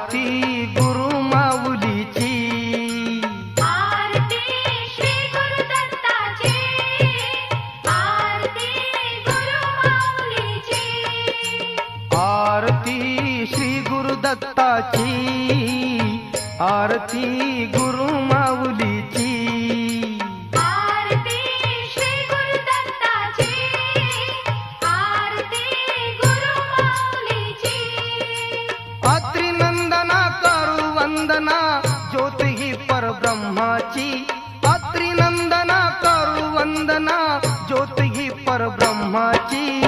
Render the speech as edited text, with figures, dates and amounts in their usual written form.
आरती गुरु माऊलीची, आरती श्री गुरुदत्ताची, आरती गुरु माऊलीची, आरती श्री गुरुदत्ताची, आरती गुरु माऊलीची, आरती श्री गुरुदत्ताची, आरती गुरु माऊलीची. अत्रि नंदना करू वंदना ज्योती ही परब्रह्माची, अत्रि नंदना करू वंदना ज्योती ही परब्रह्माची.